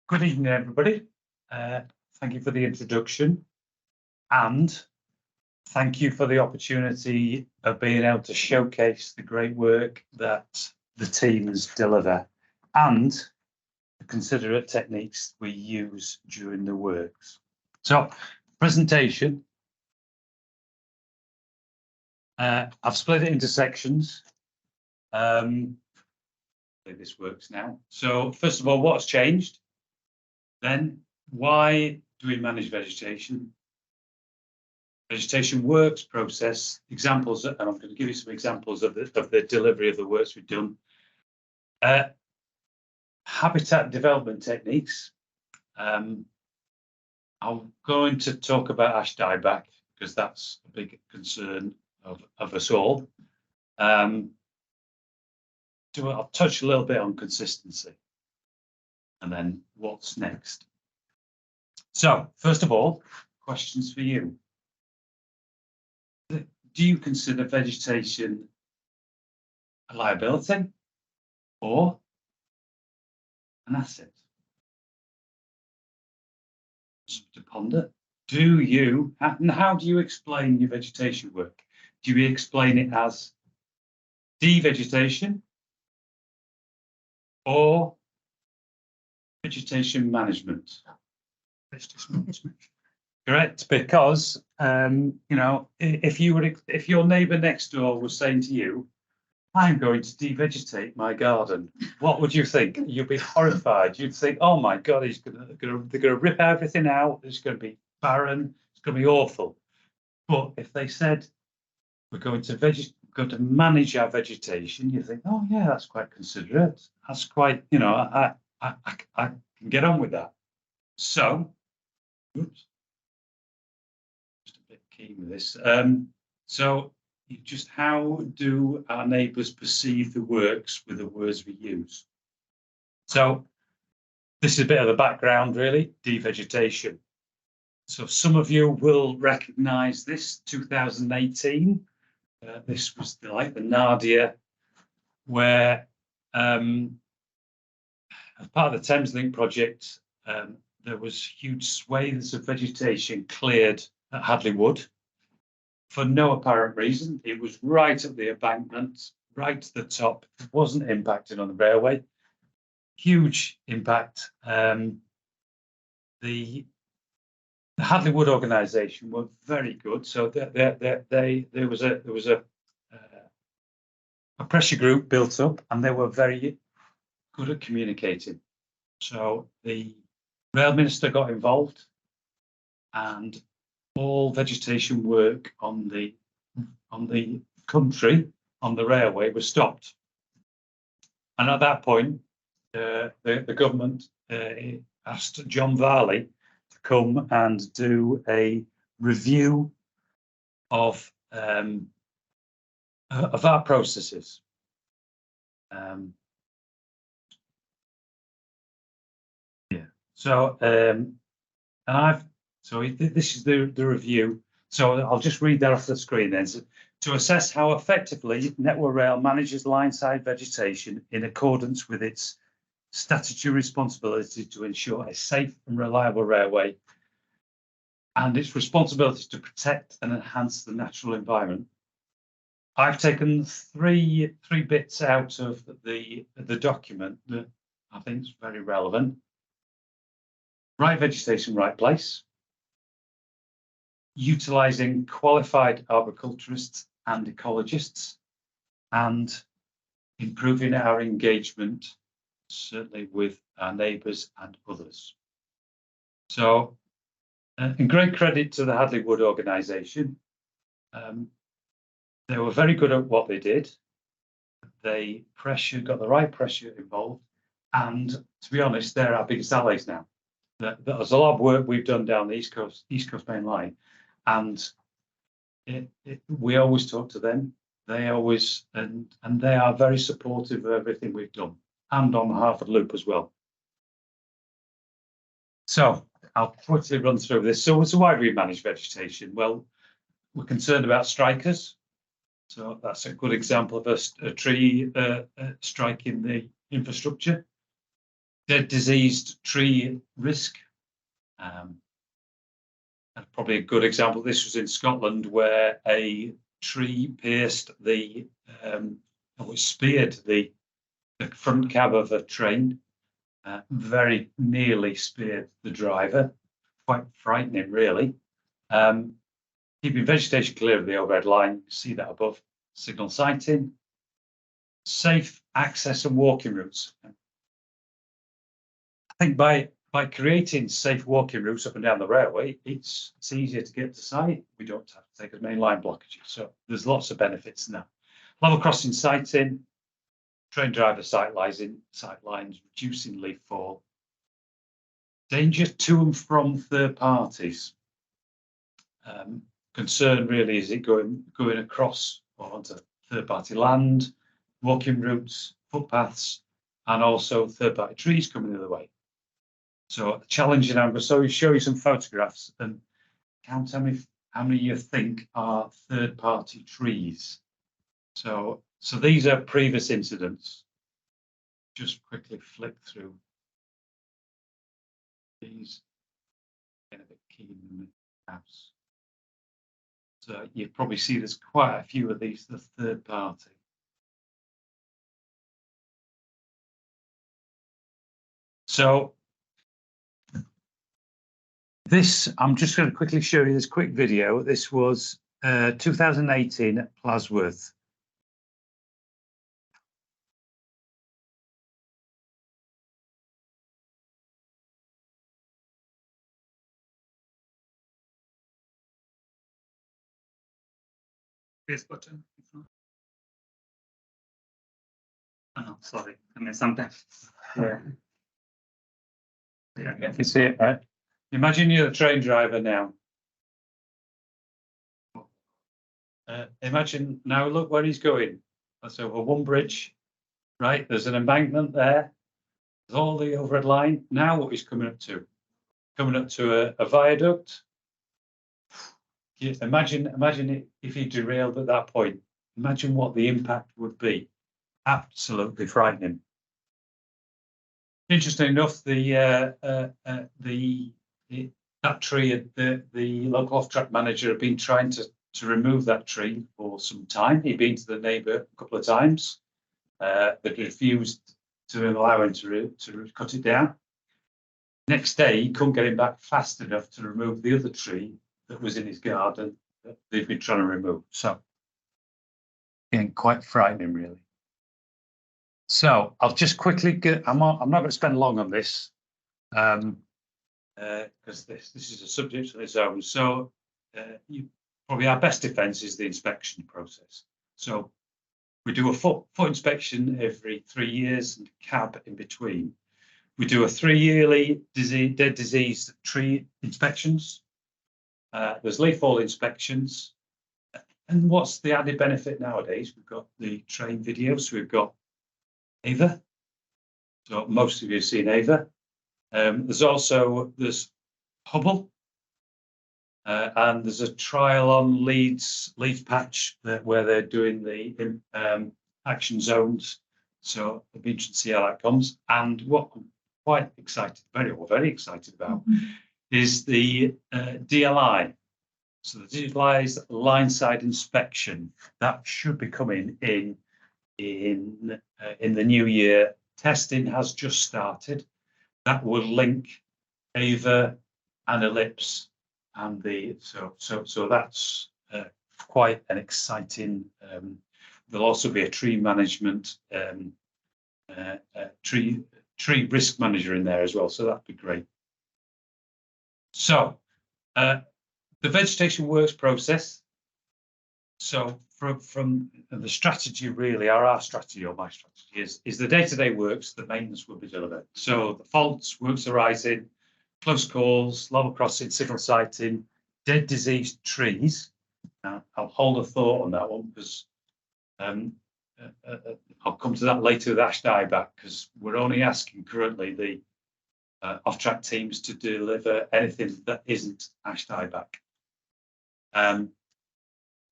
Good evening, everybody. Thank you for the introduction, and thank you for the opportunity of being able to showcase the great work that the teams deliver and the considerate techniques we use during the works. So, presentation. I've split it into sections. This works now. So, first of all, what's changed? Then, why do we manage vegetation? Vegetation works, process, examples, and I'm going to give you some examples of the delivery of the works we've done. Habitat development techniques. I'm going to talk about ash dieback because that's a big concern of us all. I'll touch a little bit on consistency. And then what's next? So, first of all, questions for you. Do you consider vegetation a liability or an asset? To ponder. Do you, and how do you explain your vegetation work? Do you explain it as devegetation or vegetation management? Correct, because you know, if your neighbour next door was saying to you, "I'm going to devegetate my garden," what would you think? You'd be horrified. You'd think, "Oh my God, they're going to rip everything out. It's going to be barren. It's going to be awful." But if they said, "We're going to manage our vegetation," you think, "Oh yeah, that's quite considerate. That's quite, you know, I can get on with that." So, oops, just a bit keen with this. So, just how do our neighbours perceive the works with the words we use? So, this is a bit of the background, really. Devegetation. So, some of you will recognise this. 2018. This was like the Nadia, where as part of the Thameslink project, there was huge swathes of vegetation cleared at Hadley Wood for no apparent reason. It was right at the embankment, right to the top. It wasn't impacting on the railway. Huge impact. The Hadley Wood organisation were very good. So there was a pressure group built up, and they were very good at communicating. So the Rail Minister got involved, and all vegetation work on the country, on the railway, was stopped. And at that point, the government asked John Varley to come and do a review of our processes. So, this is the review. So I'll just read that off the screen then. So, to assess how effectively Network Rail manages line-side vegetation in accordance with its statutory responsibility to ensure a safe and reliable railway, and its responsibility to protect and enhance the natural environment. I've taken three bits out of the document that I think is very relevant. Right vegetation, right place. Utilising qualified arboriculturists and ecologists, and improving our engagement, certainly with our neighbours and others. So, and great credit to the Hadley Wood organisation. They were very good at what they did. They got the right pressure involved, and to be honest, they're our biggest allies now. There's a lot of work we've done down the East Coast Main Line, and we always talk to them. They always, and they are very supportive of everything we've done, and on the Harford Loop as well. So I'll quickly run through this. So why do we manage vegetation? Well, we're concerned about strikers. So that's a good example of a tree striking the infrastructure. Dead diseased tree risk. Probably a good example. This was in Scotland, where a tree pierced speared the front cab of a train, very nearly speared the driver. Quite frightening, really. Keeping vegetation clear of the overhead line, you see that above. Signal sighting, safe access and walking routes. I think by creating safe walking routes up and down the railway, it's easier to get to site. We don't have to take as many line blockages. So there's lots of benefits in that. Level crossing sighting, train driver sight lines, reducing leaf fall. Danger to and from third parties. Concern really is it going across or onto third party land, walking routes, footpaths, and also third party trees coming the other way. So challenging. I'm going to show you some photographs and count how many you think are third party trees. So these are previous incidents. Just quickly flick through these. Get a bit keen in the tabs. So you probably see there's quite a few of these, the third party. So this, I'm just going to quickly show you this quick video. This was 2018 at Plasworth. This button. Oh, sorry. I mean, sometimes. Yeah. Yeah, you can see it, right? Imagine you're a train driver now. Imagine now, look where he's going. That's over one bridge, right? There's an embankment there. There's all the overhead line. Now what he's coming up to? Coming up to a viaduct. Imagine it if he derailed at that point. Imagine what the impact would be. Absolutely frightening. Interesting enough, that tree, the local off-track manager had been trying to remove that tree for some time. He'd been to the neighbour a couple of times. They refused to allow him to cut it down. Next day, he couldn't get him back fast enough to remove the other tree that was in his garden that they've been trying to remove. So, again, quite frightening, really. So I'll just quickly get. I'm not going to spend long on this, because this is a subject of its own. So, probably our best defence is the inspection process. So we do a foot inspection every 3 years and cab in between. We do a 3-yearly dead disease tree inspections. There's leaf fall inspections. And what's the added benefit nowadays? We've got the train videos. We've got Ava. So most of you have seen Ava. There's Hubble. And there's a trial on Leeds Patch where they're doing the action zones. So it'll be interesting to see how that comes. And what I'm quite excited, very excited about, is the DLI. So the digitalized line side inspection that should be coming in the new year. Testing has just started. That will link Ava and Ellipse, and so that's quite an exciting. There'll also be a tree management tree risk manager in there as well. So that'd be great. So the vegetation works process. So from the strategy, really, our strategy or my strategy is the day-to-day works, the maintenance will be delivered. So the faults, works arising, close calls, level crossing, signal sighting, dead diseased trees. Now, I'll hold a thought on that one because I'll come to that later with ash dieback, because we're only asking currently the off-track teams to deliver anything that isn't ash dieback.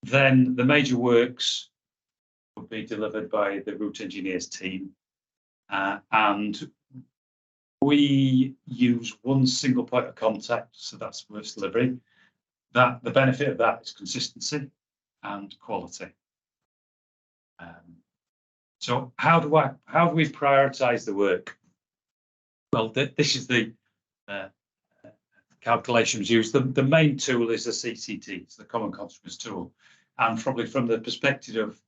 Then the major works will be delivered by the route engineers team, and we use one single point of contact, so that's first delivery. That the benefit of that is consistency and quality. So how do we prioritize the work? Well, this is the calculations used. The main tool is the CCT, it's the Common Consequence tool, and probably from the perspective of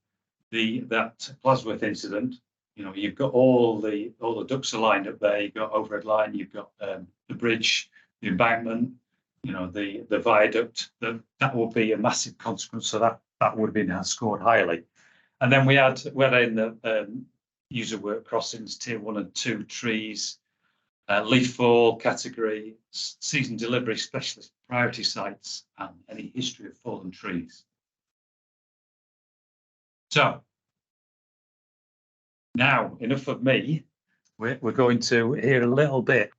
that Plasworth incident, you know, you've got all the ducks are lined up there. You've got overhead line, you've got the bridge, the embankment, you know, the viaduct. That would be a massive consequence. So that would have been scored highly. And then we had in the user work crossings, tier 1 and 2 trees, leaf fall category, season delivery specialist priority sites, and any history of fallen trees. So now, enough of me. We're going to hear a little bit.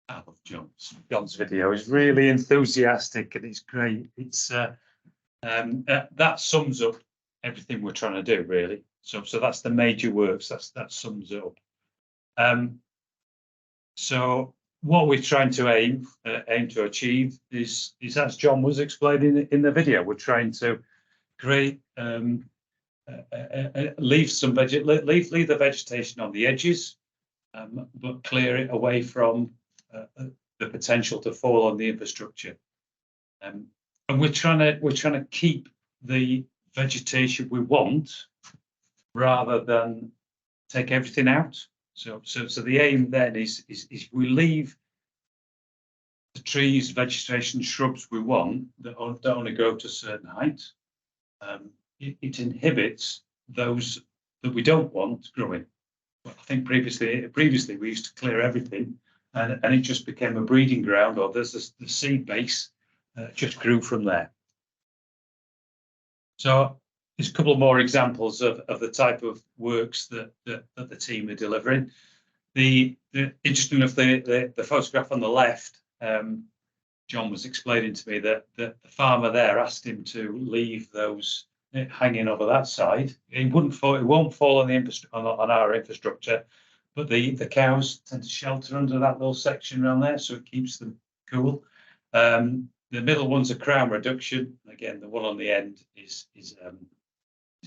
I love John's video. He's really enthusiastic and it's great. It's that sums up everything we're trying to do, really. So that's the major works. That sums it up. So what we're trying to aim to achieve is as John was explaining in the video, we're trying to create leave the vegetation on the edges, but clear it away from the potential to fall on the infrastructure. And we're trying to keep the vegetation we want rather than take everything out. So the aim then is we leave the trees, vegetation, shrubs we want that only grow to a certain height. It inhibits those that we don't want growing. But I think previously we used to clear everything, and it just became a breeding ground, or there's the seed base just grew from there. So there's a couple more examples of the type of works that the team are delivering. Interesting enough, the photograph on the left, John was explaining to me that the farmer there asked him to leave those hanging over that side. It won't fall on on our infrastructure, but the cows tend to shelter under that little section around there, so it keeps them cool. The middle one's a crown reduction. Again, the one on the end is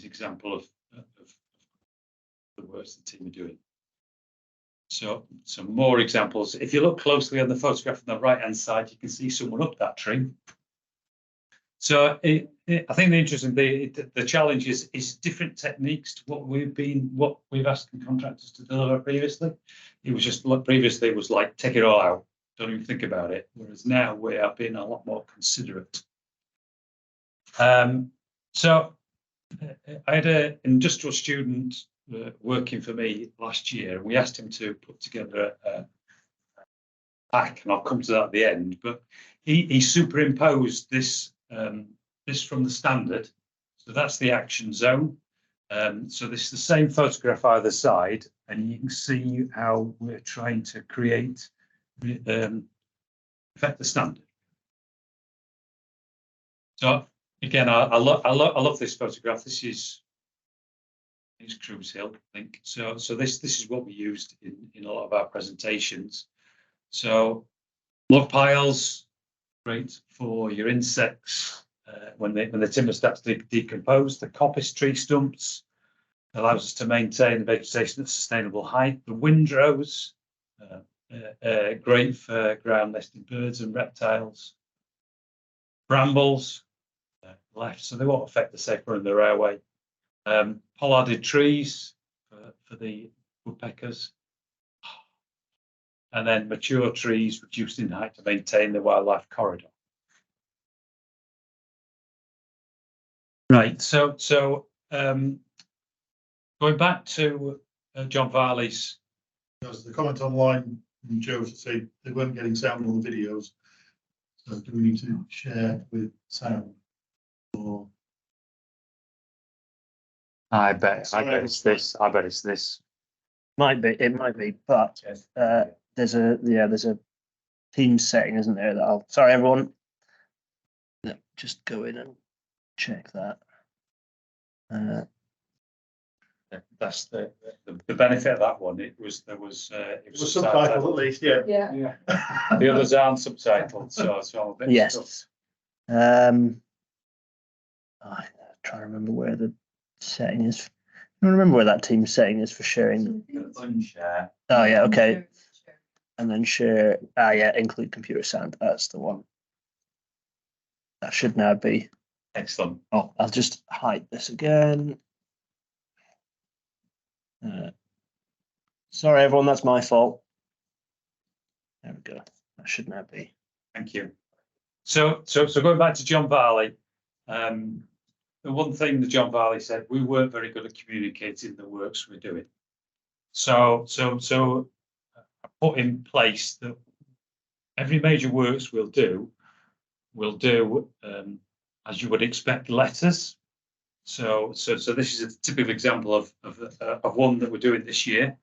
example of the works the team are doing. So some more examples. If you look closely on the photograph on the right hand side, you can see someone up that tree. So I think the interesting the challenge is different techniques to what we've asked contractors to deliver previously. It was just previously it was like take it all out, don't even think about it. Whereas now we are being a lot more considerate. So I had an industrial student working for me last year. We asked him to put together a pack, and I'll come to that at the end. But he superimposed this this from the standard. So that's the action zone. So this is the same photograph either side, and you can see how we're trying to create affect the standard. So again, I love this photograph. This is Cruise Hill, I think. So this is what we used in a lot of our presentations. So log piles, great for your insects when the timber starts to decompose. The coppice tree stumps allows us to maintain the vegetation at sustainable height. The windrows, great for ground nesting birds and reptiles. Brambles, left, so they won't affect the safe run of the railway. Pollarded trees for the woodpeckers, and then mature trees reduced in height to maintain the wildlife corridor. Right, so going back to John Varley's. There's the comment online from Joe to say they weren't getting sound on the videos. So do we need to share with sound? Or I bet it's this. I bet it's this. It might be, but there's a team setting, isn't there? That sorry everyone. Just go in and check that. That's the benefit of that one. It was subtitled at least, yeah. Yeah. The others aren't subtitled, so I'm a bit Yes. I'm trying to remember where the setting is. I don't remember where that team setting is for sharing. Unshare. Oh yeah, okay. And then share. Yeah, include computer sound. That's the one. That should now be. Excellent. Oh, I'll just hide this again. Sorry, everyone, that's my fault. There we go. That should now be. Thank you. So going back to John Varley, the one thing that John Varley said, we weren't very good at communicating the works we're doing. So I put in place that every major works we'll do, as you would expect, letters. So this is a typical example of one that we're doing this year.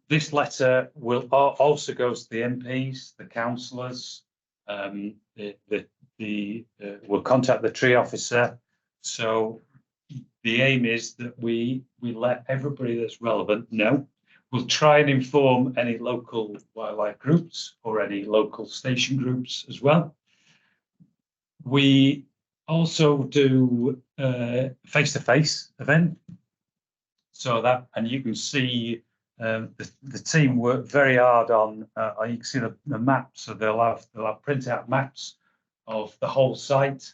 This letter will also goes to the MPs, the councillors. We'll contact the tree officer. So the aim is that we let everybody that's relevant know. We'll try and inform any local wildlife groups or any local station groups as well. We also do face-to-face event. So that, and you can see the team work very hard on. You can see the maps. So they'll have print out maps of the whole site,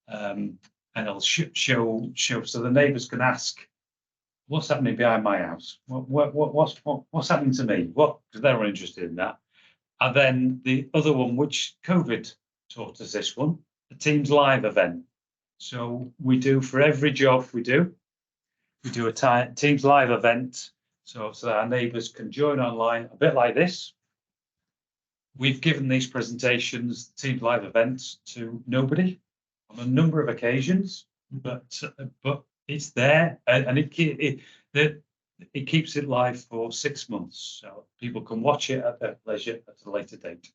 and it'll show so the neighbours can ask, "What's happening behind my house? What's happening to me?" Because they're interested in that. And then the other one, which COVID taught us this one, the Teams Live event. So we do for every job we do a Teams Live event. So that our neighbours can join online, a bit like this. We've given these presentations, Teams Live events, to nobody on a number of occasions, but it's there, and it keeps it live for 6 months, so people can watch it at their pleasure at a later date.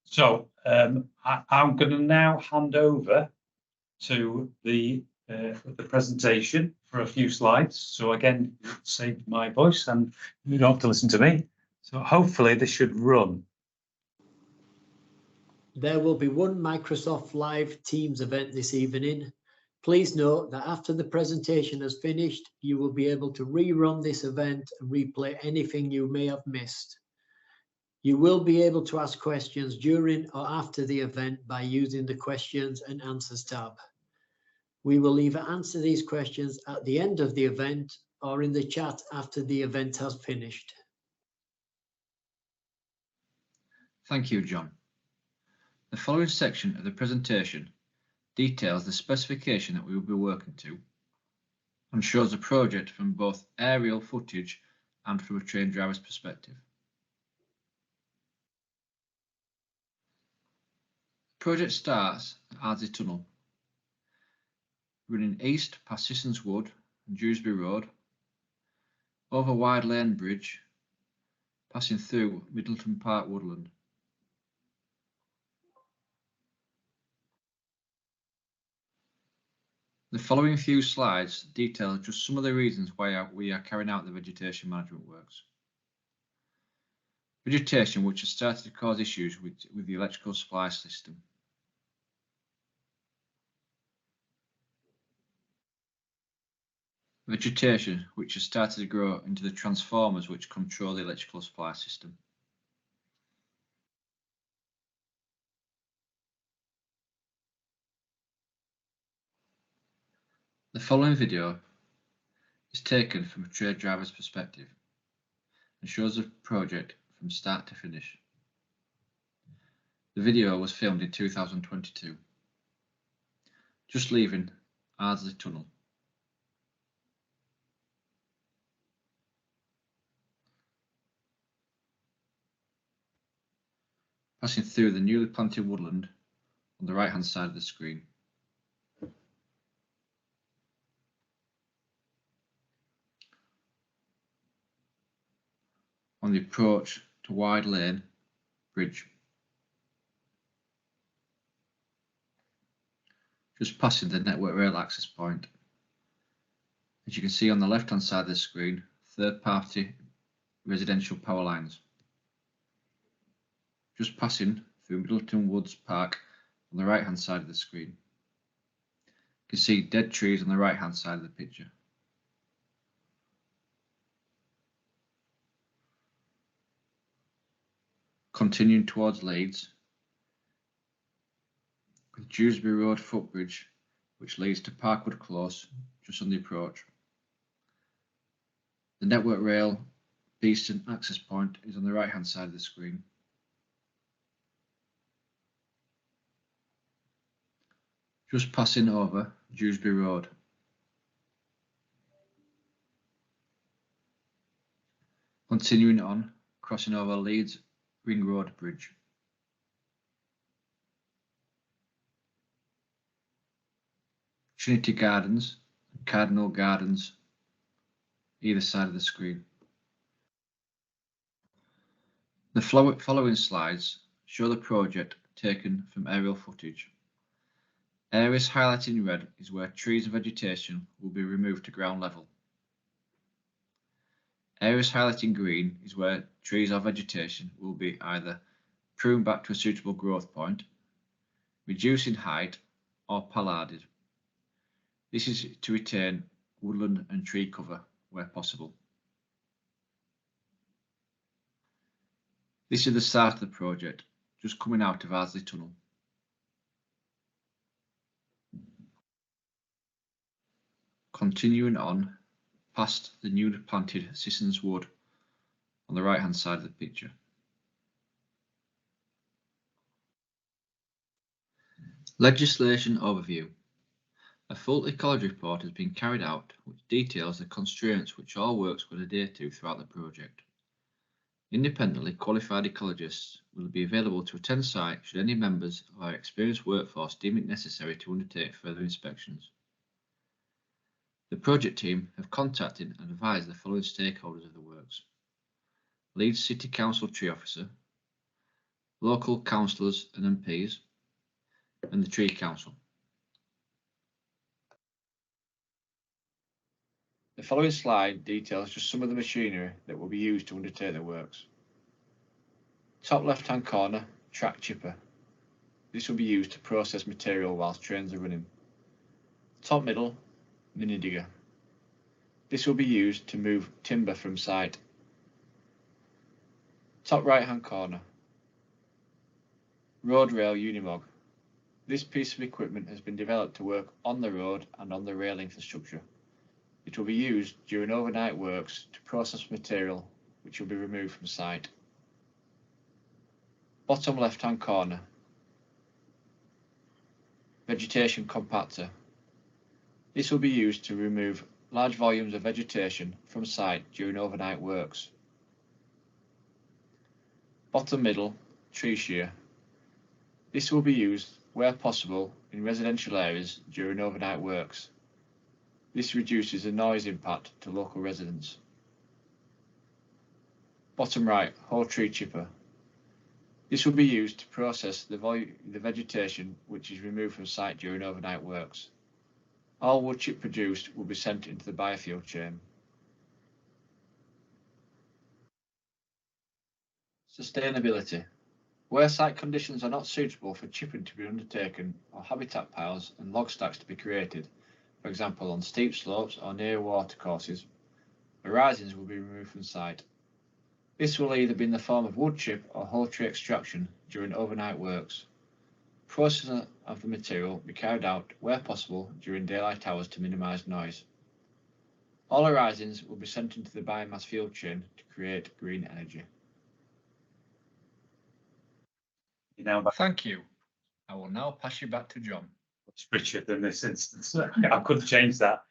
So I'm going to now hand over to the presentation for a few slides. So again, save my voice and you don't have to listen to me. So hopefully this should run. There will be one Microsoft Live Teams event this evening. Please note that after the presentation has finished, you will be able to rerun this event and replay anything you may have missed. You will be able to ask questions during or after the event by using the questions and answers tab. We will either answer these questions at the end of the event or in the chat after the event has finished. Thank you, John. The following section of the presentation details the specification that we will be working to and shows the project from both aerial footage and from a train driver's perspective. The project starts at Ardsley Tunnel, running east past Sissons Wood and Dewsbury Road, over Wide Lane Bridge, passing through Middleton Park Woodland. The following few slides detail just some of the reasons why we are carrying out the vegetation management works. Vegetation which has started to cause issues with the electrical supply system. Vegetation which has started to grow into the transformers which control the electrical supply system. The following video is taken from a trade driver's perspective and shows the project from start to finish. The video was filmed in 2022, just leaving Ardsley Tunnel. Passing through the newly planted woodland on the right hand side of the screen. On the approach to Wide Lane Bridge. Just passing the network rail access point. As you can see on the left hand side of the screen, third party residential power lines. Just passing through Middleton Woods Park on the right hand side of the screen. You can see dead trees on the right hand side of the picture. Continuing towards Leeds, with Dewsbury Road footbridge, which leads to Parkwood Close, just on the approach. The network rail Beeston access point is on the right hand side of the screen. Just passing over Dewsbury Road. Continuing on, crossing over Leeds Ring Road Bridge. Trinity Gardens and Cardinal Gardens, either side of the screen. The following slides show the project taken from aerial footage. Areas highlighted in red is where trees and vegetation will be removed to ground level. Areas highlighted in green is where trees or vegetation will be either pruned back to a suitable growth point, reduced in height, or pallarded. This is to retain woodland and tree cover where possible. This is the start of the project, just coming out of Ardsley Tunnel. Continuing on past the newly planted Sissons Wood on the right hand side of the picture. Legislation overview. A full ecology report has been carried out which details the constraints which all works will adhere to throughout the project. Independently qualified ecologists will be available to attend site should any members of our experienced workforce deem it necessary to undertake further inspections. The project team have contacted and advised the following stakeholders of the works: Leeds City Council Tree Officer, local councillors and MPs, and the Tree Council. The following slide details just some of the machinery that will be used to undertake the works. Top left hand corner, track chipper. This will be used to process material whilst trains are running. Top middle, mini digger. This will be used to move timber from site. Top right hand corner, road rail unimog. This piece of equipment has been developed to work on the road and on the rail infrastructure. It will be used during overnight works to process material which will be removed from site. Bottom left hand corner, vegetation compactor. This will be used to remove large volumes of vegetation from site during overnight works. Bottom middle, tree shear. This will be used where possible in residential areas during overnight works. This reduces the noise impact to local residents. Bottom right, whole tree chipper. This will be used to process the vegetation which is removed from site during overnight works. All wood chip produced will be sent into the biofuel chain. Sustainability. Where site conditions are not suitable for chipping to be undertaken or habitat piles and log stacks to be created, for example on steep slopes or near watercourses, horizons will be removed from site. This will either be in the form of wood chip or whole tree extraction during overnight works. Processing of the material will be carried out where possible during daylight hours to minimise noise. All horizons will be sent into the biomass fuel chain to create green energy. Thank you. I will now pass you back to John. It's Richard in this instance. I couldn't change that.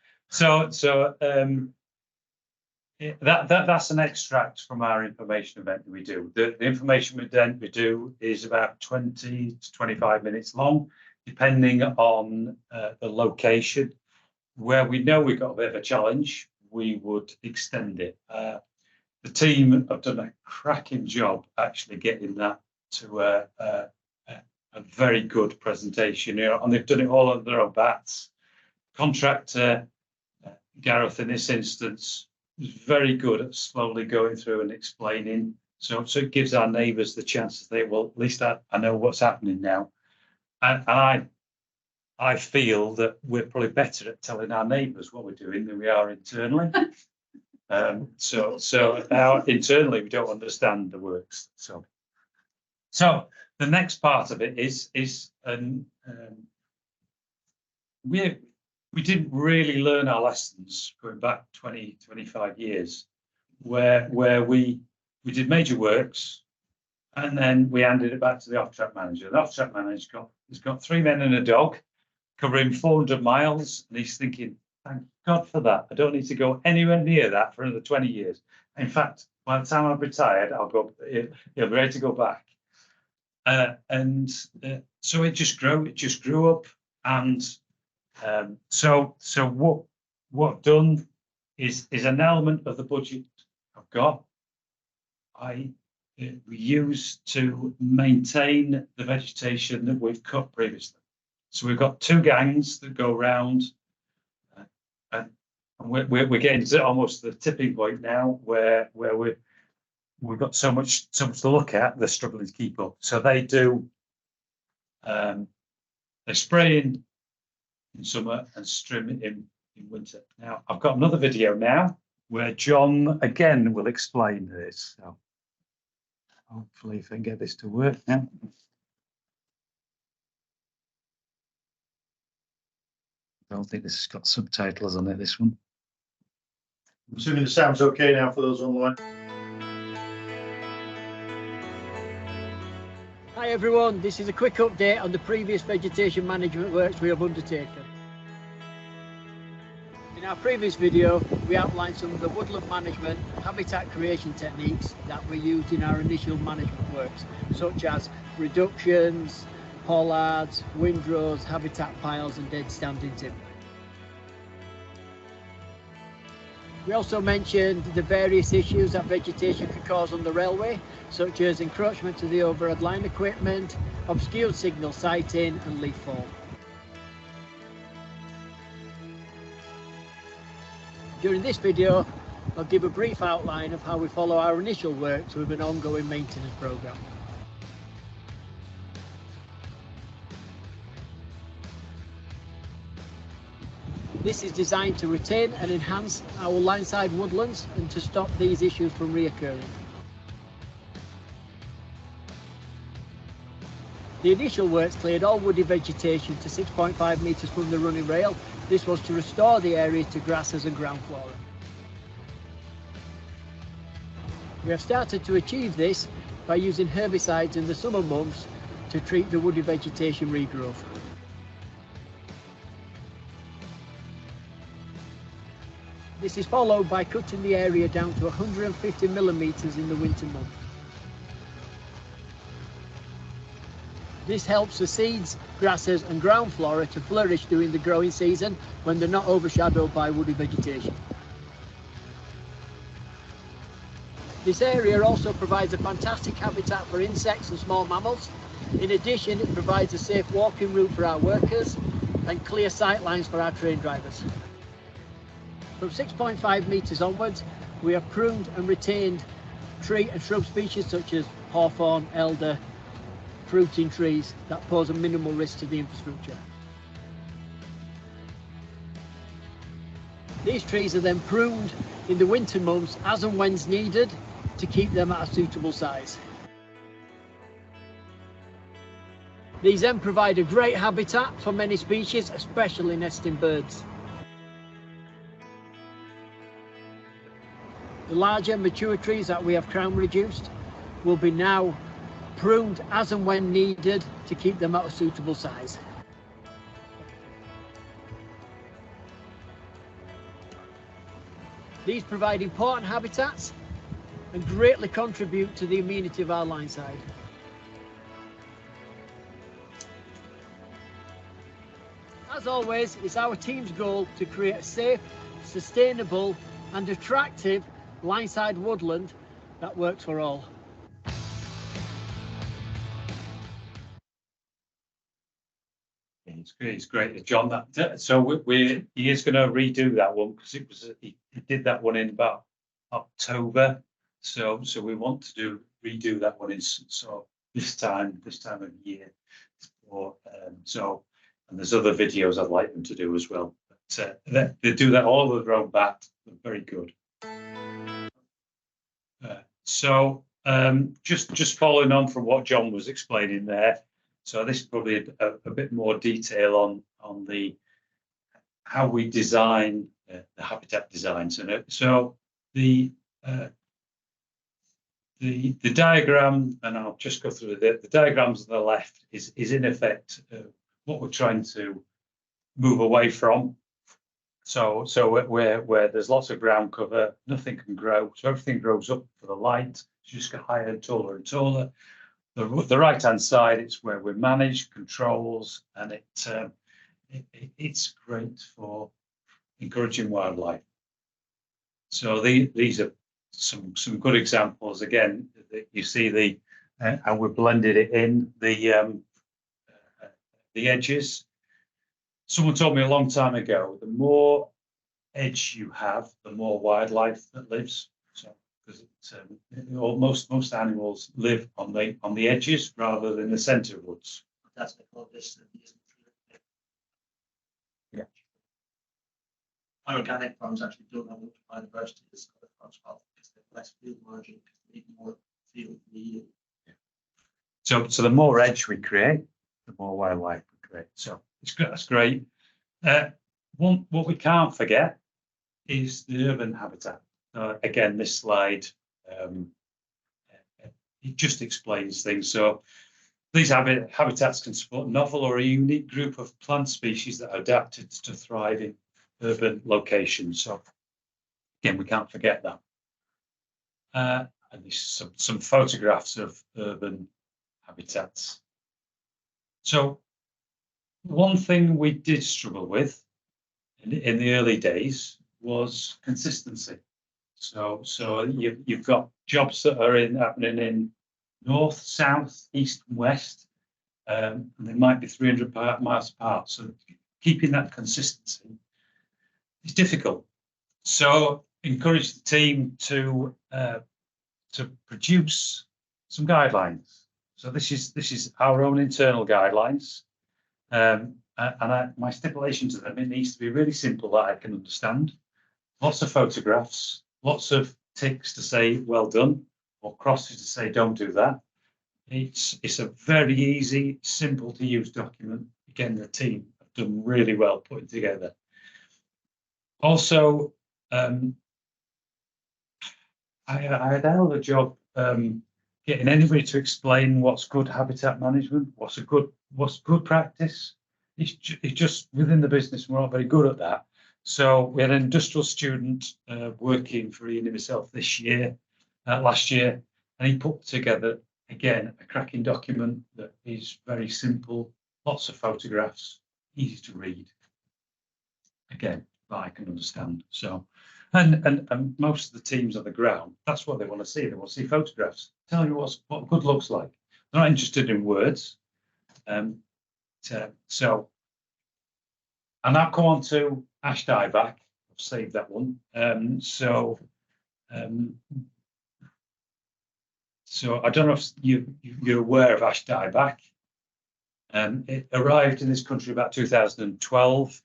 That's an extract from our information event that we do. The information event we do is about 20 to 25 minutes long, depending on the location. Where we know we've got a bit of a challenge, we would extend it. The team have done a cracking job actually getting that to a very good presentation, and they've done it all under their own bats. Contractor Gareth in this instance is very good at slowly going through and explaining, so it gives our neighbours the chance to say, well, at least I know what's happening now, and I feel that we're probably better at telling our neighbours what we're doing than we are internally. So now internally we don't understand the works. So the next part of it is we didn't really learn our lessons going back 20, 25 years, where we did major works and then we handed it back to the off-track manager. The off-track manager has got 3 men and a dog covering 400 miles, and he's thinking, thank God for that. I don't need to go anywhere near that for another 20 years. In fact, by the time I'm retired, he'll be ready to go back. So it just grew up, and so what I've done is an element of the budget I've got we use to maintain the vegetation that we've cut previously. So we've got 2 gangs that go round, and we're getting to almost the tipping point now where we've got so much to look at, they're struggling to keep up. So they do, they spray in summer and trim in winter. Now, I've got another video now where John again will explain this. So hopefully if I can get this to work now. I don't think this has got subtitles on it, this one. I'm assuming the sound's okay now for those online. Hi everyone, this is a quick update on the previous vegetation management works we have undertaken. In our previous video, we outlined some of the woodland management and habitat creation techniques that we used in our initial management works, such as reductions, pollards, windrows, habitat piles and dead standing timber. We also mentioned the various issues that vegetation could cause on the railway, such as encroachment to the overhead line equipment, obscured signal sighting and leaf fall. During this video, I'll give a brief outline of how we follow our initial works with an ongoing maintenance programme. This is designed to retain and enhance our lineside woodlands and to stop these issues from reoccurring. The initial works cleared all woody vegetation to 6.5 metres from the running rail. This was to restore the area to grasses and ground flora. We have started to achieve this by using herbicides in the summer months to treat the woody vegetation regrowth. This is followed by cutting the area down to 150 millimetres in the winter months. This helps the seeds, grasses and ground flora to flourish during the growing season when they're not overshadowed by woody vegetation. This area also provides a fantastic habitat for insects and small mammals. In addition, it provides a safe walking route for our workers and clear sight lines for our train drivers. From 6.5 metres onwards, we have pruned and retained tree and shrub species such as hawthorn, elder, fruiting trees that pose a minimal risk to the infrastructure. These trees are then pruned in the winter months as and when's needed to keep them at a suitable size. These then provide a great habitat for many species, especially nesting birds. The larger mature trees that we have crown reduced will be now pruned as and when needed to keep them at a suitable size. These provide important habitats and greatly contribute to the amenity of our line side. As always, it's our team's goal to create a safe, sustainable and attractive line-side woodland that works for all. It's great, John. So he is going to redo that one because he did that one in about October. So we want to redo that one in this time of year. And there's other videos I'd like them to do as well. But they do that all over their own bat. They're very good. Just following on from what John was explaining there. So this is probably a bit more detail on how we design the habitat designs. So the diagram, and I'll just go through the diagrams on the left is in effect what we're trying to move away from. So where there's lots of ground cover, nothing can grow. So everything grows up for the light. It's just get higher and taller. The right-hand side, it's where we manage controls, and it's great for encouraging wildlife. So these are some good examples. Again, you see how we blended it in the edges. Someone told me a long time ago, the more edge you have, the more wildlife that lives. So because most animals live on the edges rather than the centre of woods. That's because this Yeah. Organic farms actually don't have much biodiversity as other farms have because they have less field margin, because they need more field for the yield. So the more edge we create, the more wildlife we create. So that's great. What we can't forget is the urban habitat. Again, this slide it just explains things. So these habitats can support novel or a unique group of plant species that are adapted to thrive in urban locations. So again, we can't forget that. And there's some photographs of urban habitats. So one thing we did struggle with in the early days was consistency. So you've got jobs that are happening in north, south, east, and west, and they might be 300 miles apart. So keeping that consistency is difficult. So encourage the team to produce some guidelines. So this is our own internal guidelines. my stipulation to them, it needs to be really simple that I can understand. Lots of photographs, lots of ticks to say well done, or crosses to say don't do that. It's a very easy, simple to use document. Again, the team have done really well putting together. Also, I had a hell of a job getting anybody to explain what's good habitat management, what's good practice. It's just within the business, we're not very good at that. So we had an industrial student working for Ian and myself last year, and he put together, again, a cracking document that is very simple, lots of photographs, easy to read. Again, that I can understand. So, and most of the teams on the ground, that's what they want to see. They want to see photographs. Tell you what good looks like. They're not interested in words. So, and I'll come on to ash dieback. I've saved that one. So I don't know if you're aware of ash dieback. It arrived in this country about 2012,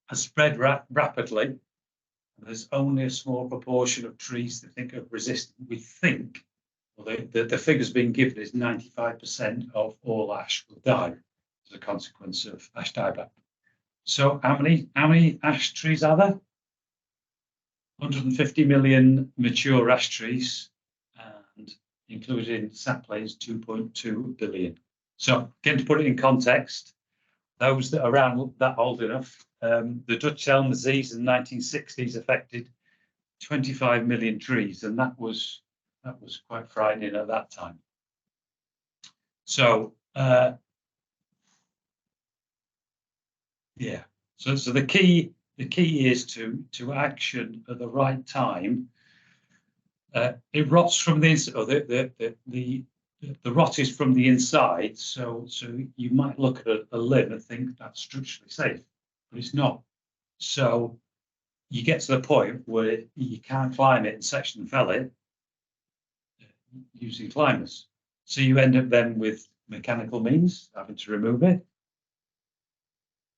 has spread rapidly. There's only a small proportion of trees that think are resistant. We think, well, the figures being given is 95% of all ash will die as a consequence of ash dieback. So how many ash trees are there? 150 million mature ash trees, and including saplings, 2.2 billion. So again, to put it in context, those that are around that old enough, the Dutch elm disease in the 1960s affected 25 million trees, and that was quite frightening at that time. So yeah, so the key is to action at the right time. It rots from the inside, or the rot is from the inside. So you might look at a limb and think that's structurally safe, but it's not. So you get to the point where you can't climb it and section and fell it using climbers. So you end up then with mechanical means, having to remove it.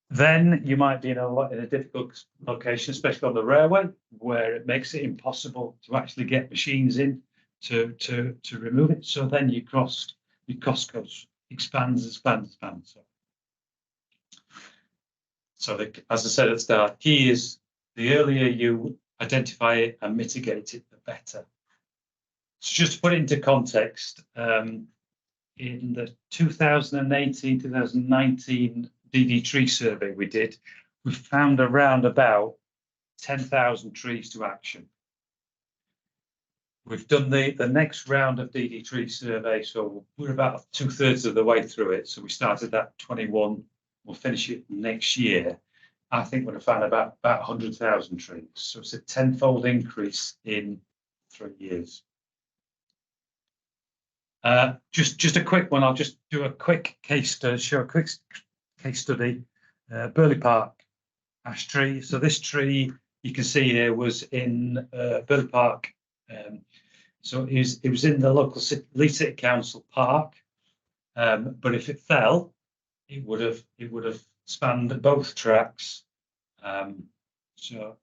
Then you might be in a difficult location, especially on the railway, where it makes it impossible to actually get machines in to remove it. So then your cost expands. So as I said at the start, key is the earlier you identify it and mitigate it, the better. So just to put it into context, in the 2018-2019 DD tree survey we did, we found around about 10,000 trees to action. We've done the next round of DD tree survey, so we're about 2/3 of the way through it. So we started at 21, we'll finish it next year. I think we're going to find about 100,000 trees. So it's a 10-fold increase in 3 years. Just a quick one. I'll just do a quick case to show a quick case study. Burley Park ash tree. So this tree you can see here was in Burley Park. So it was in the local Leeds City Council park. But if it fell, it would have spanned both tracks. So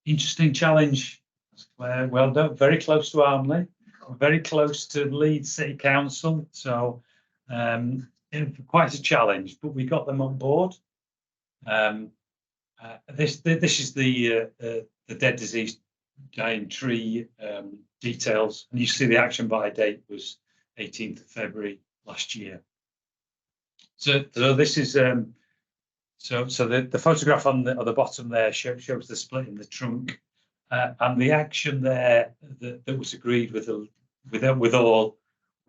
interesting challenge. That's Claire. Well done. Very close to Armley. Very close to Leeds City Council. So quite a challenge, but we got them on board. This is the dead disease dying tree details, and you see the action by date was 18th of February last year. So this is so the photograph on the bottom there shows the split in the trunk, and the action there that was agreed with all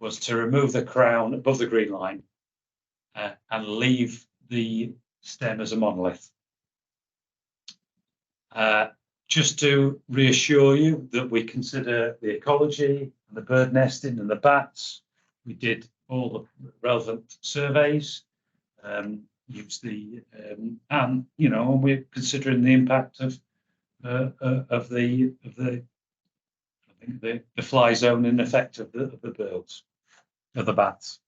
was to remove the crown above the green line and leave the stem as a monolith. Just to reassure you that we consider the ecology and the bird nesting and the bats. We did all the relevant surveys, used the and we're considering the impact of the fly zone and effect of the birds, of the bats.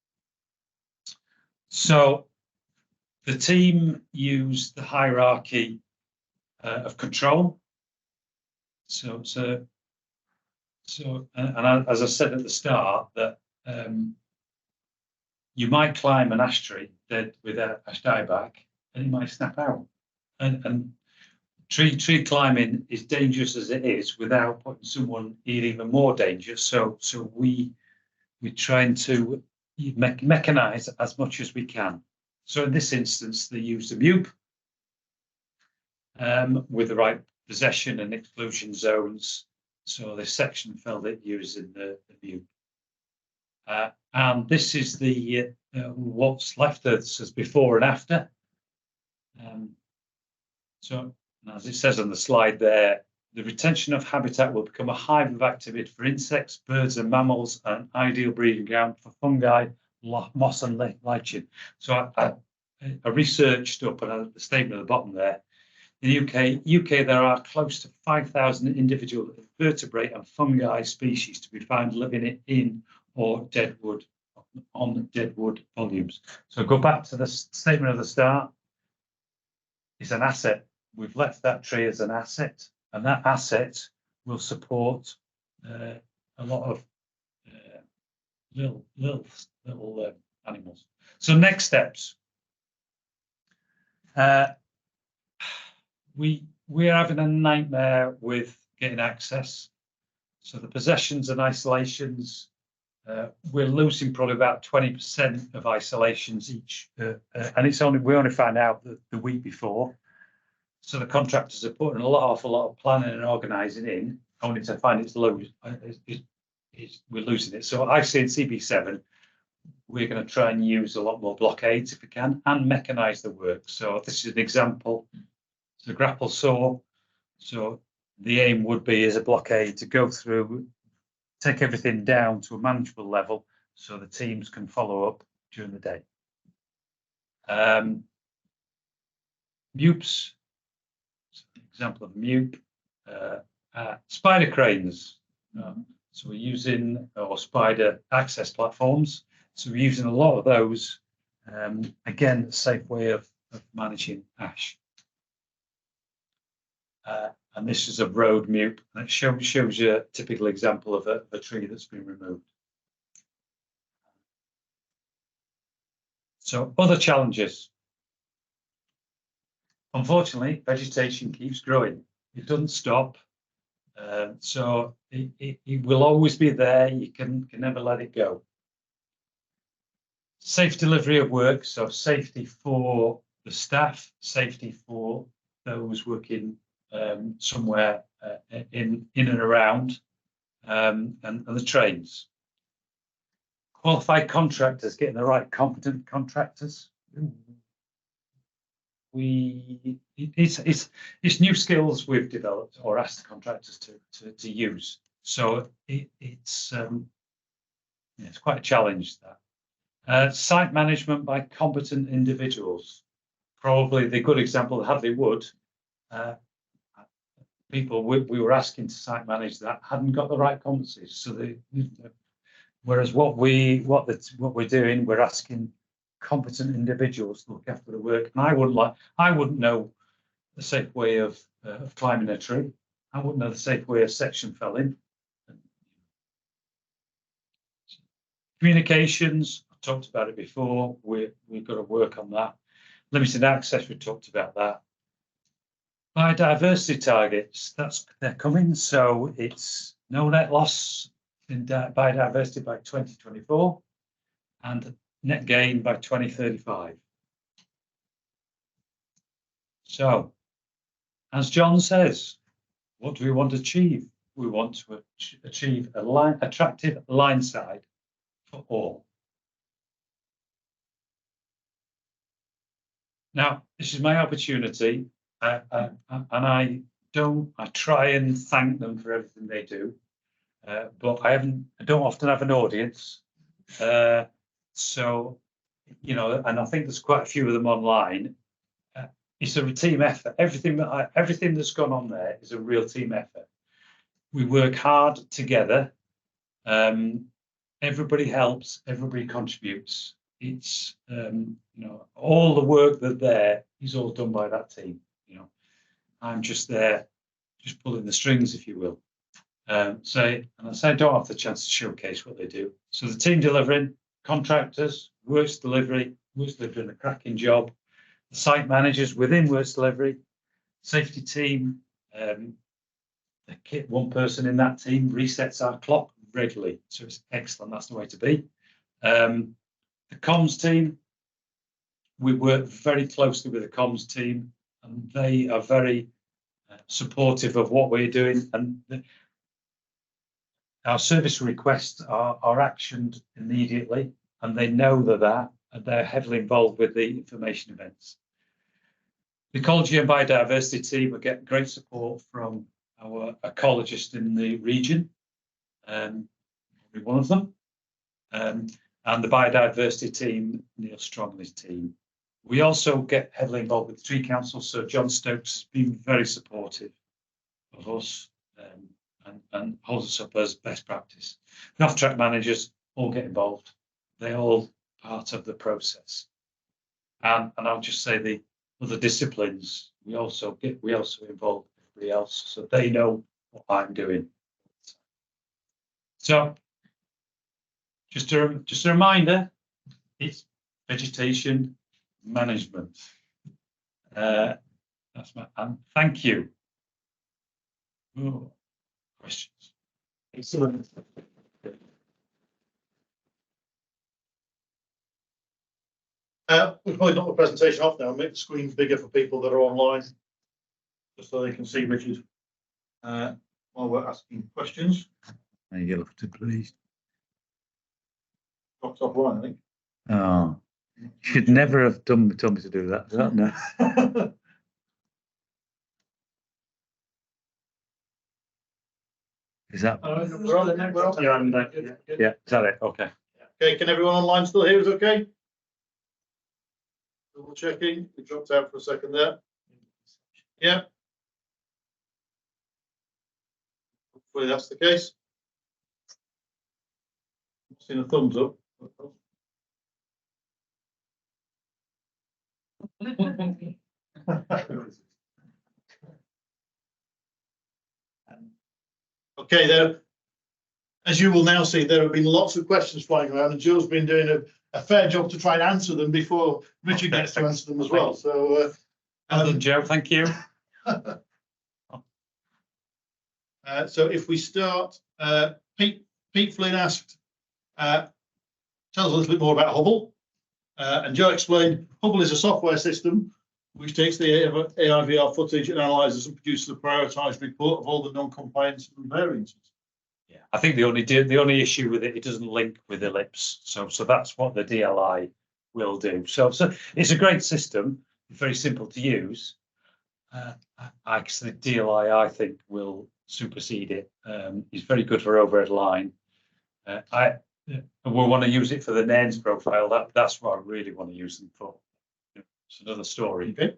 So The team use the hierarchy of control. So, as I said at the start, that you might climb an ash tree dead with a ash dieback, and it might snap out. And tree climbing is dangerous as it is, without putting someone in even more danger. So we're trying to mechanize as much as we can. So in this instance, they used a MUP with the right possession and exclusion zones. So the section fell it using the MUP. And this is the what's left. This is before and after. So as it says on the slide there, the retention of habitat will become a hive of activity for insects, birds and mammals, and ideal breeding ground for fungi, moss and lichen. So I researched up, and the statement at the bottom there. In the UK, there are close to 5,000 individual vertebrate and fungi species to be found living in or dead wood, on dead wood volumes. So go back to the statement at the start. It's an asset. We've left that tree as an asset, and that asset will support a lot of little animals. So next steps. We're having a nightmare with getting access. So the possessions and isolations, we're losing probably about 20% of isolations each, and we only found out the week before. So the contractors are putting awful lot of planning and organising in, only to find we're losing it. So I see in CB7, we're going to try and use a lot more blockades if we can, and mechanise the work. So this is an example. It's a grapple saw. So the aim would be as a blockade to go through, take everything down to a manageable level, so the teams can follow up during the day. MUPs. Example of MUP, spider cranes. So we're using, or spider access platforms. So we're using a lot of those. Again, a safe way of managing ash. And this is a road MUP, and it shows you a typical example of a tree that's been removed. So other challenges. Unfortunately, vegetation keeps growing. It doesn't stop. So it will always be there. You can never let it go. Safe delivery of work. So safety for the staff, safety for those working somewhere in and around, and the trains. Qualified contractors, getting the right competent contractors. It's new skills we've developed or asked the contractors to use. So it's quite a challenge, that. Site management by competent individuals. Probably the good example of Hadley Wood. People we were asking to site manage that hadn't got the right competencies. So whereas what we're doing, we're asking competent individuals to look after the work. And I wouldn't know the safe way of climbing a tree. I wouldn't know the safe way of section felling. Communications, I talked about it before. We've got to work on that. Limited access, we talked about that. Biodiversity targets, they're coming. So it's no net loss in biodiversity by 2024 and net gain by 2035. So, as John says, what do we want to achieve? We want to achieve attractive line side for all. Now, this is my opportunity, and I try and thank them for everything they do, but I don't often have an audience. So, and I think there's quite a few of them online. It's a team effort. Everything that's gone on there is a real team effort. We work hard together. Everybody helps. Everybody contributes. it's, you know, all the work that there is all done by that team, you know. I'm just there, just pulling the strings, if you will. So, and I say I don't have the chance to showcase what they do. So the team delivering, contractors, works delivery doing a cracking job. The site managers within works delivery, safety team, one person in that team resets our clock regularly. So it's excellent. That's the way to be. The comms team, we work very closely with the comms team, and they are very supportive of what we're doing. And our service requests are actioned immediately, and they know that, and they're heavily involved with the information events. The ecology and biodiversity team will get great support from our ecologist in the region, probably one of them, and the biodiversity team, Neil Strong and his team. We also get heavily involved with the Tree Council, so John Stokes has been very supportive of us and holds us up as best practice. The off-track managers all get involved. They're all part of the process. And I'll just say the other disciplines, we also involve everybody else, so they know what I'm doing. So just a reminder, it's vegetation management. That's and thank you. Oh, questions? Excellent. We've probably got the presentation off now. Make the screen bigger for people that are online, just so they can see Richard while we're asking questions. You'll have to please. Dropped offline, I think. Oh, should never have told me to do that. No. Is that? We're on. You're on the, Yeah, is that it? Okay. Okay, can everyone online still hear us okay? Double checking, we dropped out for a second there. Yeah. Hopefully that's the case. Seen a thumbs up. Okay, there, as you will now see, there have been lots of questions flying around, and Joe's been doing a fair job to try and answer them before Richard gets to answer them as well. So, Joe, thank you. So if we start, Pete Flynn asked, tell us a little bit more about Hubble. And Joe explained, Hubble is a software system which takes the AIVR footage and analyzes and produces a prioritised report of all the non-compliance and variances. Yeah, I think the only issue with it doesn't link with Ellipse, so that's what the DLI will do. So it's a great system, very simple to use. Actually, DLI I think will supersede it. It's very good for overhead line. We want to use it for the NAINS profile. That's what I really want to use them for. It's another story. Okay.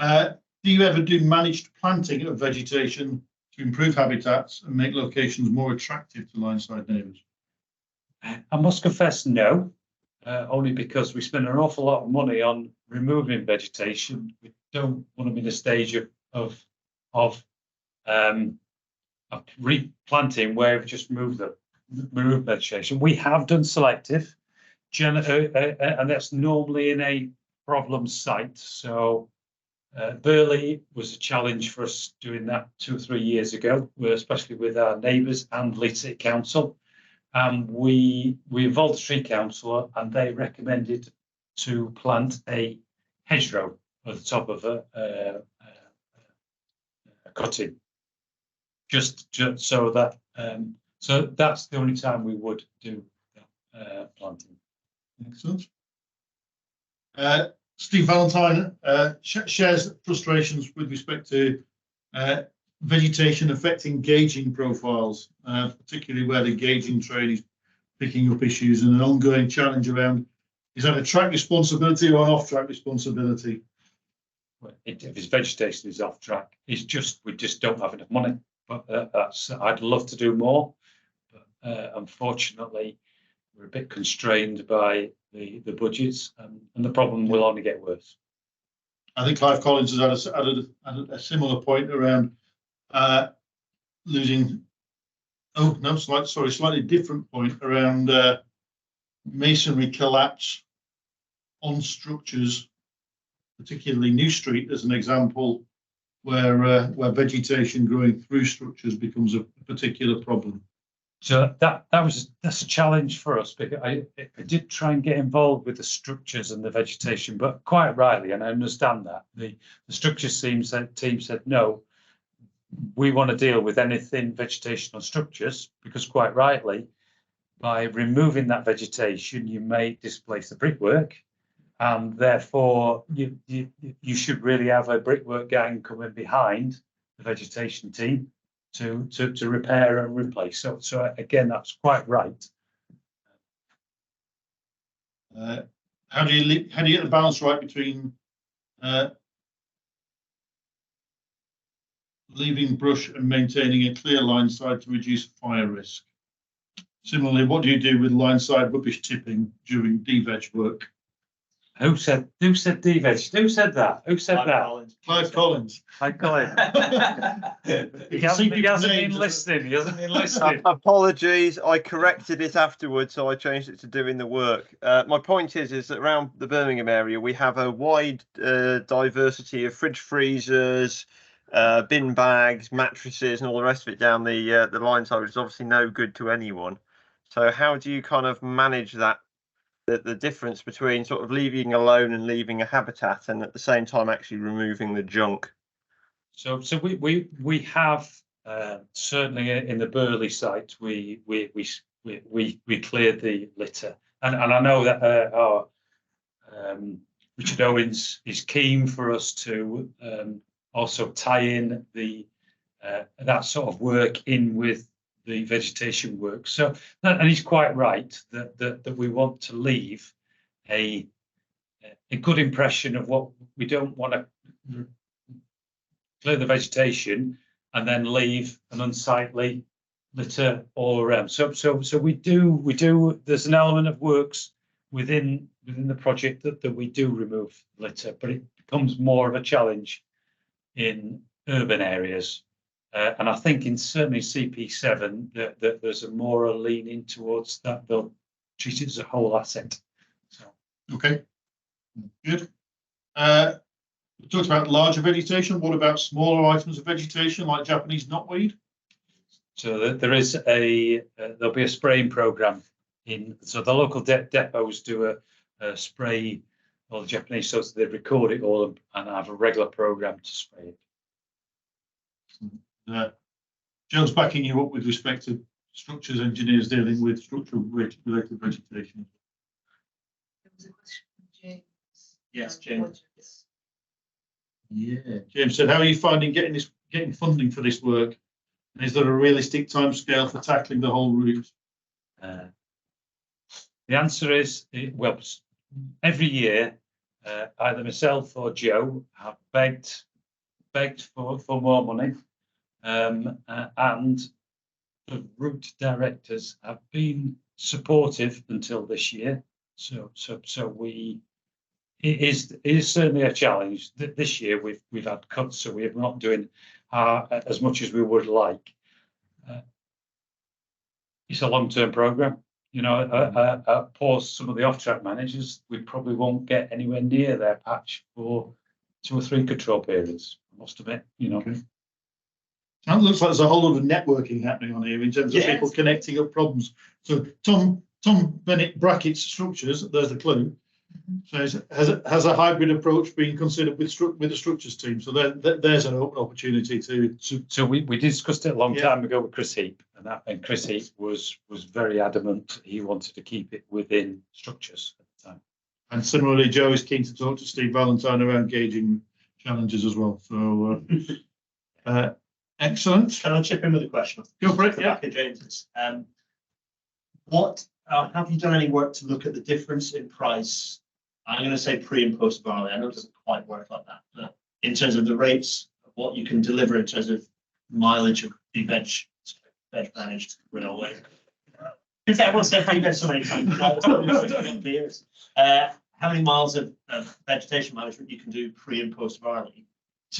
Do you ever do managed planting of vegetation to improve habitats and make locations more attractive to line-side neighbours? I must confess, no. Only because we spend an awful lot of money on removing vegetation. We don't want to be in a stage of replanting where we've just removed vegetation. We have done selective, and that's normally in a problem site. So Burley was a challenge for us doing that 2 or 3 years ago, especially with our neighbours and Leeds City Council. We involved the tree councillor, and they recommended to plant a hedgerow at the top of a cutting, just so that so that's the only time we would do planting. Excellent. Steve Valentine shares frustrations with respect to vegetation affecting gauging profiles, particularly where the gauging train is picking up issues, and an ongoing challenge around, is that a track responsibility or an off-track responsibility? Well, if it's vegetation is off track, we just don't have enough money. But I'd love to do more, but unfortunately, we're a bit constrained by the budgets, and the problem will only get worse. I think Clive Collins has added a similar point around losing. Oh no, slightly different point around masonry collapse on structures, particularly New Street as an example, where vegetation growing through structures becomes a particular problem. So that's a challenge for us, because I did try and get involved with the structures and the vegetation, but quite rightly, and I understand that the structures team said no, we want to deal with anything vegetation or structures, because quite rightly, by removing that vegetation, you may displace the brickwork, and therefore you should really have a brickwork gang coming behind the vegetation team to repair and replace. So again, that's quite right. How do you get the balance right between leaving brush and maintaining a clear line side to reduce fire risk? Similarly, what do you do with line side rubbish tipping during de-veg work? Who said de-veg? Who said that? Who said that? Clive Collins. Clive Collins. He hasn't been listening. He hasn't been listening. Apologies, I corrected it afterwards, so I changed it to doing the work. My point is that around the Birmingham area, we have a wide diversity of fridge freezers, bin bags, mattresses, and all the rest of it down the line side, which is obviously no good to anyone. So how do you kind of manage that? The difference between sort of leaving alone and leaving a habitat, and at the same time actually removing the junk. So we have certainly in the Burley site we cleared the litter, and I know that our Richard Owens is keen for us to also tie in the that sort of work in with the vegetation work. So, and he's quite right that we want to leave a good impression of what we don't want to clear the vegetation and then leave an unsightly litter all around. So we do. There's an element of works within the project that we do remove litter, but it becomes more of a challenge in urban areas. And I think in certainly CP7 that there's a more leaning towards that they'll treat it as a whole asset. So okay, good. We talked about larger vegetation. What about smaller items of vegetation like Japanese knotweed? So there is there'll be a spraying program in. So the local depots do a spray, all the Japanese, so they record it all and have a regular program to spray it. Joe's backing you up with respect to structures engineers dealing with structural related vegetation. There was a question from James. Yes, James. Yeah, James said, how are you finding getting funding for this work? And is there a realistic timescale for tackling the whole route? The answer is, well, every year, either myself or Joe have begged for more money. And the route directors have been supportive until this year. So it is certainly a challenge. This year we've had cuts, so we're not doing as much as we would like. It's a long-term program. You know, poor some of the off-track managers, we probably won't get anywhere near their patch for 2 or 3 control periods. Most of it, you know. Okay. It looks like there's a whole lot of networking happening on here in terms of people connecting up problems. So Tom Bennett brackets structures. There's the clue. So has a hybrid approach been considered with the structures team? So there's an open opportunity to. So we discussed it a long time ago with Chris Heap, and Chris Heap was very adamant he wanted to keep it within structures at the time. And similarly, Joe is keen to talk to Steve Valentine around gauging challenges as well. So excellent. Can I chip in with a question? Go for it. Yeah. James. Have you done any work to look at the difference in price? I'm going to say pre and post barley. I know it doesn't quite work like that, but in terms of the rates of what you can deliver in terms of mileage of the veg managed renewal. Because everyone said pre-veg so many times. How many miles of vegetation management you can do pre and post varley?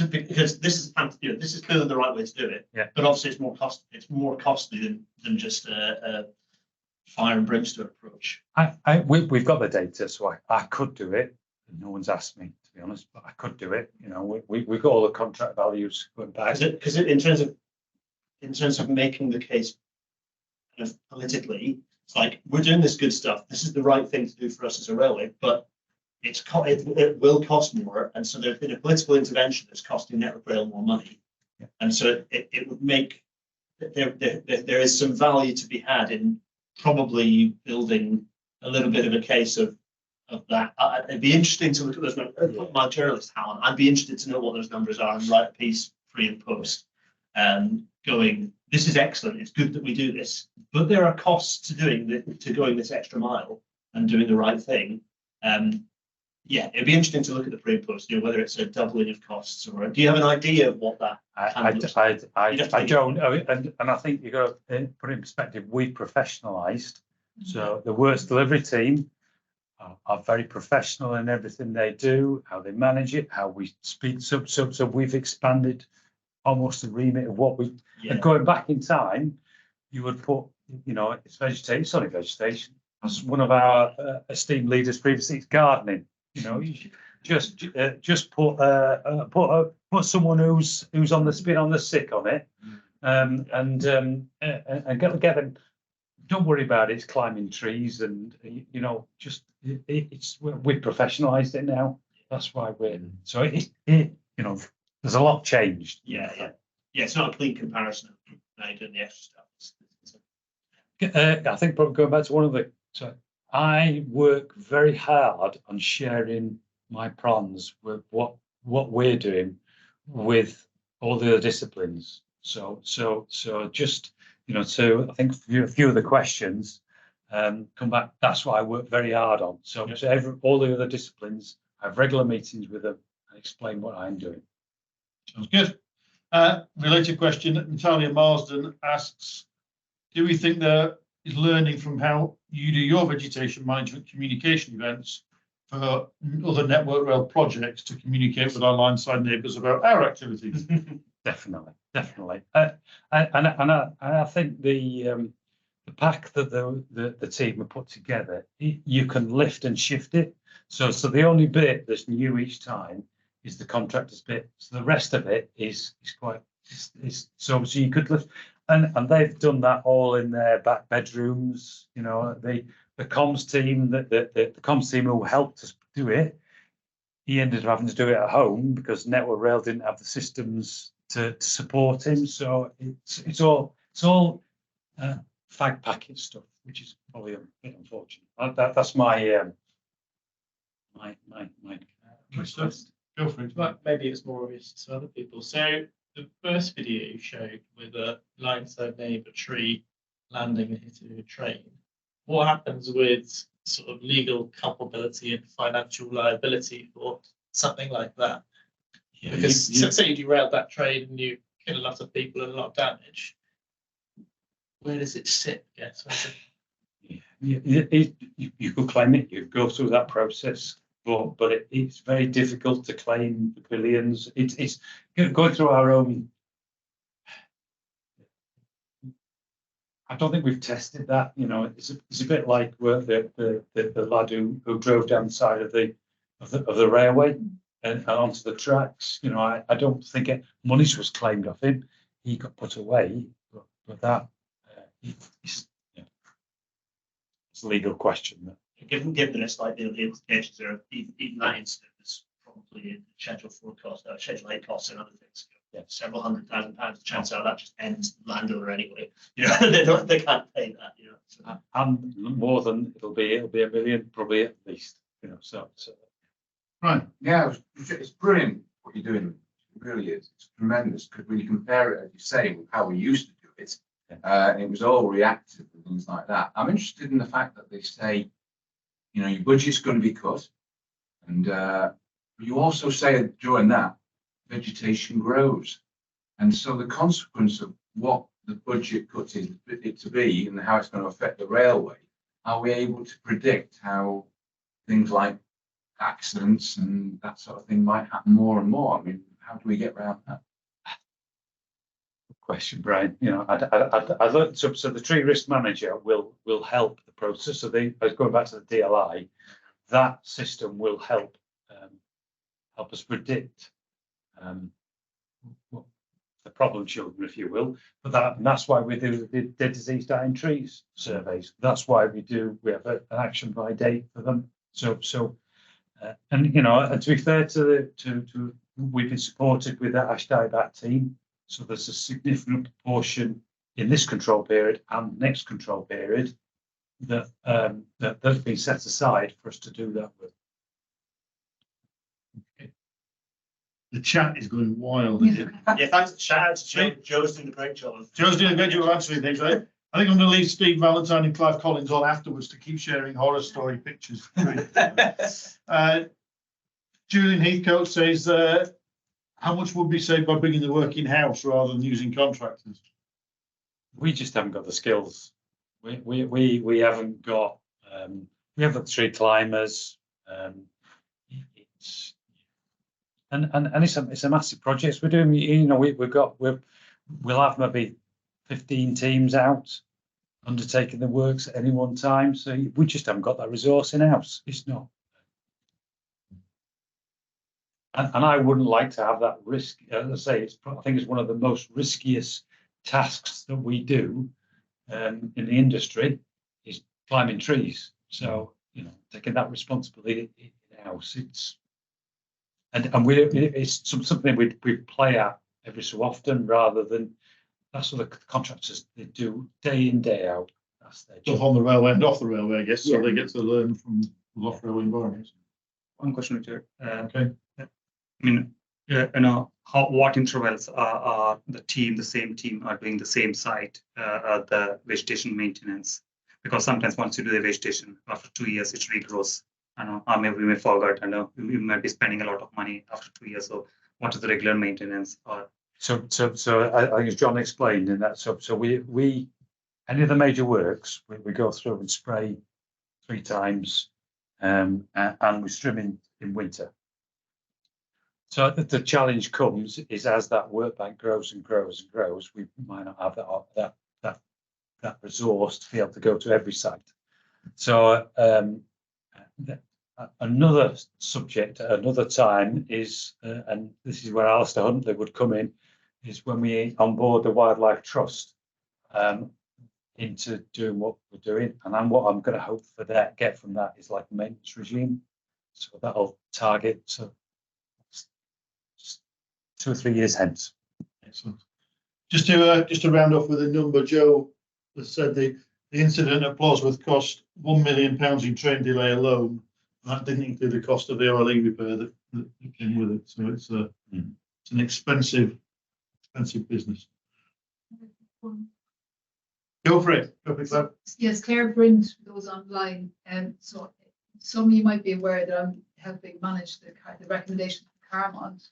Because this is this is clearly the right way to do it. Yeah. But obviously it's more costly than just a fire and brimstone approach. We've got the data, so I could do it. No one's asked me, to be honest, but I could do it. You know, we've got all the contract values going back. Because in terms of making the case kind of politically, it's like we're doing this good stuff. This is the right thing to do for us as a railway, but it will cost more, and so there's been a political intervention that's costing Network Rail more money, and so it would make there is some value to be had in probably building a little bit of a case of that. It'd be interesting to look at those numbers. Put my journalist hat on. I'd be interested to know what those numbers are and write a piece pre and post, going, this is excellent. It's good that we do this, but there are costs to going this extra mile and doing the right thing. Yeah, it'd be interesting to look at the pre and post, whether it's a doubling of costs or do you have an idea of what that? I don't, and I think you got to put it in perspective. We've professionalised, so the works delivery team are very professional in everything they do, how they manage it, how we speed. So we've expanded almost the remit of what we. Yeah. And going back in time, you would put, it's vegetation. It's only vegetation. As one of our esteemed leaders previously, it's gardening. You just put someone who's on the sick on it, and get them. Don't worry about it. It's climbing trees, and we've professionalised it now. That's why we're so there's a lot changed. Yeah. It's not a clean comparison of now you're doing the extra stuff. I think probably going back to one of the. So I work very hard on sharing my plans with what we're doing with all the other disciplines. So just so I think a few of the questions come back. That's what I work very hard on. So all the other disciplines, I have regular meetings with them and explain what I'm doing. Sounds good. Related question, Natalia Marsden asks, do we think there is learning from how you do your vegetation management communication events for other Network Rail projects to communicate with our line-side neighbours about our activities? Definitely. And I think the pack that the team have put together, you can lift and shift it. So the only bit that's new each time is the contractor's bit. So the rest of it is quite so you could lift, and they've done that all in their back bedrooms. The comms team the comms team who helped us do it, he ended up having to do it at home because Network Rail didn't have the systems to support him. So it's all fag packet stuff, which is probably a bit unfortunate. That's my request. Go for it. But maybe it's more obvious to other people. So the first video you showed with a line-side neighbour tree landing and hitting a train, what happens with sort of legal culpability and financial liability for something like that? Yeah, because say you derailed that train and you kill a lot of people and a lot of damage, where does it sit? Yes. You could claim it. You go through that process. But it's very difficult to claim the billions. It's going through our own. I don't think we've tested that. It's a bit like the lad who drove down the side of the railway and onto the tracks. I don't think money was claimed off him. He got put away, but that it's a legal question. Given it's like the implications there, even that incident is probably in Schedule 4 costs, Schedule 8 costs and other things. Several £100,000 chance out that just ends landowner anyway. They can't pay that. So. And more than it'll be a million probably at least. So. Right. Yeah, it's brilliant what you're doing. It really is. It's tremendous because when you compare it, as you say, with how we used to do it, and it was all reactive and things like that. I'm interested in the fact that they say, your budget's going to be cut, and you also say during that vegetation grows, and so the consequence of what the budget cuts is it to be and how it's going to affect the railway, are we able to predict how things like accidents and that sort of thing might happen more and more? I mean, how do we get around that? Good question, Brian. You know, I learned so the tree risk manager will help the process. So going back to the DLI, that system will help us predict the problem children, if you will. But that's why we do the dead disease dying trees surveys. That's why we have an action by date for them. So and you know, and to be fair to we've been supported with that ash dieback team. So there's a significant proportion in this control period and next control period that's been set aside for us to do that with. Okay. The chat is going wild. Isn't it? Yeah, thanks. Shout out to Joe. Joe's doing a great job. Joe's doing a great job of answering things, right? I think I'm going to leave Steve Valentine and Clive Collins on afterwards to keep sharing horror story pictures. Julian Heathcote says, how much would be saved by bringing the work in-house rather than using contractors? We just haven't got the skills. We haven't got. We have the tree climbers. It's a massive project. We're doing. You know, we'll have maybe 15 teams out undertaking the works at any one time. So we just haven't got that resource in-house. It's not. And I wouldn't like to have that risk. As I say, I think it's one of the most riskiest tasks that we do in the industry is climbing trees. So, you know, taking that responsibility in-house, it's something we play at every so often rather than that's what the contractors they do day in, day out. That's their job. Both on the railway and off the railway, I guess. So Yeah. they get to learn from off railway environments. One question, Richard. Okay. I mean, you know, what intervals are the same team are doing the same site, the vegetation maintenance? Because sometimes once you do the vegetation, after 2 years, it regrows. I know, or maybe we may forget. I know we might be spending a lot of money after 2 years. So what is the regular maintenance? Or So I think as John explained in that, so we any of the major works, we go through and spray 3 times, and we trim in winter. So the challenge comes is as that work bank grows and grows and grows, we might not have that resource to be able to go to every site. So another subject at another time is, and this is where Alistair Huntley would come in, is when we onboard the Wildlife Trust into doing what we're doing. And then what I'm going to hope for get from that is like a maintenance regime. So that'll target 2 or 3 years hence. Excellent. Just to round off with a number, Joe has said the incident at Plosworth cost £1 million in train delay alone. That didn't include the cost of the OLE repair that came with it. So it's an expensive business. Go for it. Go for it, Claire. Yes, Claire Brint, for those online. So some of you might be aware that I'm helping manage the recommendation of Carmont.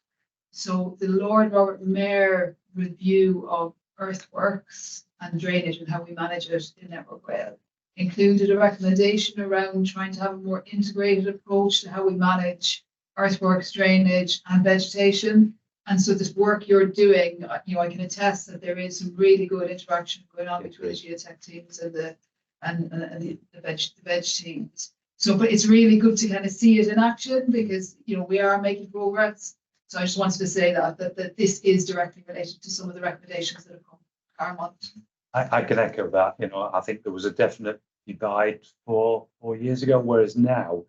So the Lord Robert Mayor review of earthworks and drainage and how we manage it in Network Rail included a recommendation around trying to have a more integrated approach to how we manage earthworks, drainage and vegetation. And so this work you're doing, you know, I can attest that there is some really good interaction going on between the geotech teams and the veg teams. So, but it's really good to kind of see it in action because, you know, we are making progress. So I just wanted to say that this is directly related to some of the recommendations that have come from Carmont. I can echo that. You know, I think there was a definite divide 4 years ago, whereas now,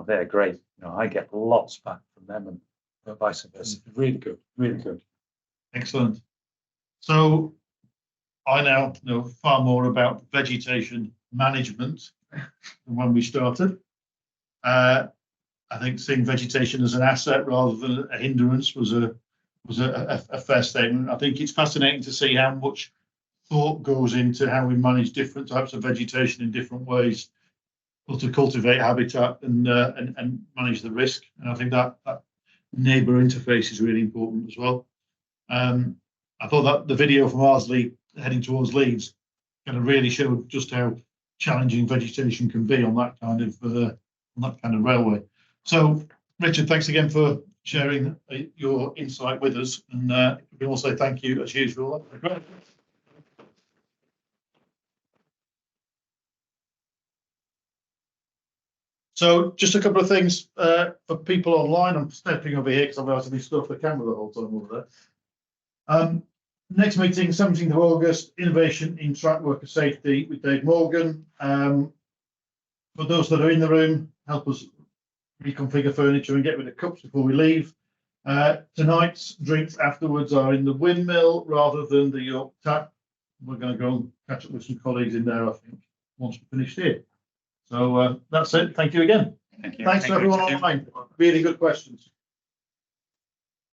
they're great. You know, I get lots back from them and vice versa. Really good, really good. Excellent. So I now know far more about vegetation management than when we started. I think seeing vegetation as an asset rather than a hindrance was a fair statement. I think it's fascinating to see how much thought goes into how we manage different types of vegetation in different ways, or to cultivate habitat and manage the risk. And I think that neighbour interface is really important as well. I I thought that the video from Arsley heading towards Leeds kind of really showed just how challenging vegetation can be on that kind of railway. So, Richard, thanks again for sharing your insight with us, and we all say thank you as usual. So just a couple of things for people online. I'm stepping over here because I've actually stuck the camera the whole time over there. Next meeting, 17th of August, Innovation in Track Worker Safety with Dave Morgan. For those that are in the room, help us reconfigure furniture and get rid of cups before we leave. Tonight's drinks afterwards are in the windmill rather than the York Tap. We're going to go and catch up with some colleagues in there, I think, once we finish here. So that's it. Thank you again. Thank you. Thanks to everyone online. Really good questions.